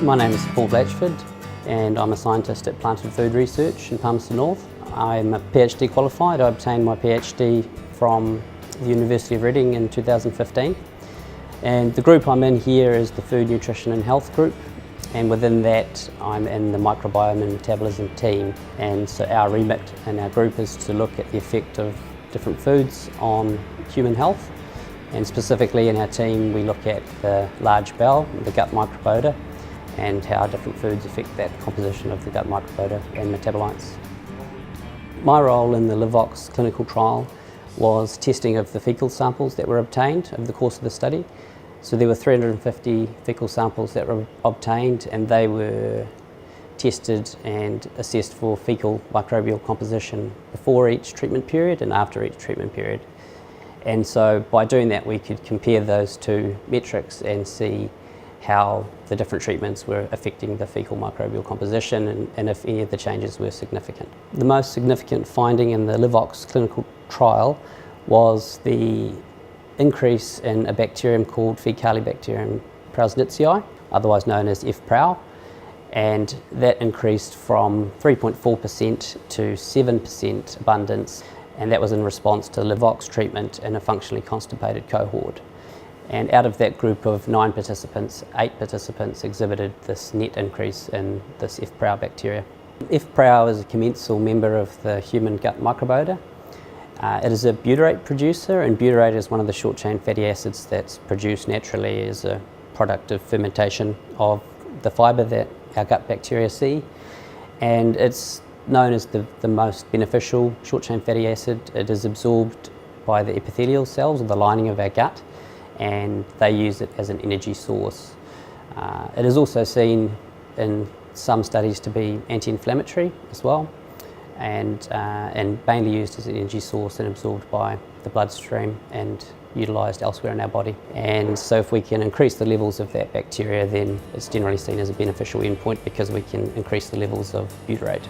My name is Paul Blachford and I'm a scientist at Planted Food Research in Palmerston North. I'm a PhD qualified. I obtained my PhD from the University of Reading in 2015. And the group I'm in here is the Food, Nutrition and Health group, and within that I'm in the Microbiome and Metabolism team. And so our remit in our group is to look at the effect of different foods on human health. And specifically in our team we look at the large bowel, the gut microbiota, and how different foods affect that composition of the gut microbiota and metabolites. My role in the Livaux clinical trial was testing of the fecal samples that were obtained over the course of the study. So there were 350 fecal samples that were obtained, and they were tested and assessed for fecal microbial composition before each treatment period and after each treatment period. And so by doing that we could compare those two metrics and see how the different treatments were affecting the fecal microbial composition and if any of the changes were significant. The most significant finding in the Livaux clinical trial was the increase in a bacterium called Faecalibacterium prausnitzii, otherwise known as F-Prau, and that increased from 3.4% to 7% abundance, and that was in response to Livaux treatment in a functionally constipated cohort. And out of that group of 9 participants, 8 participants exhibited this net increase in this F-Prau bacteria. F-Prau is a commensal member of the human gut microbiota. It is a butyrate producer, and butyrate is one of the short-chain fatty acids that's produced naturally as a product of fermentation of the fibre that our gut bacteria see. And it's known as the most beneficial short-chain fatty acid. It is absorbed by the epithelial cells, or the lining of our gut, and they use it as an energy source. It is also seen in some studies to be anti-inflammatory as well, and mainly used as an energy source and absorbed by the bloodstream and utilised elsewhere in our body. And so if we can increase the levels of that bacteria, then it's generally seen as a beneficial endpoint because we can increase the levels of butyrate.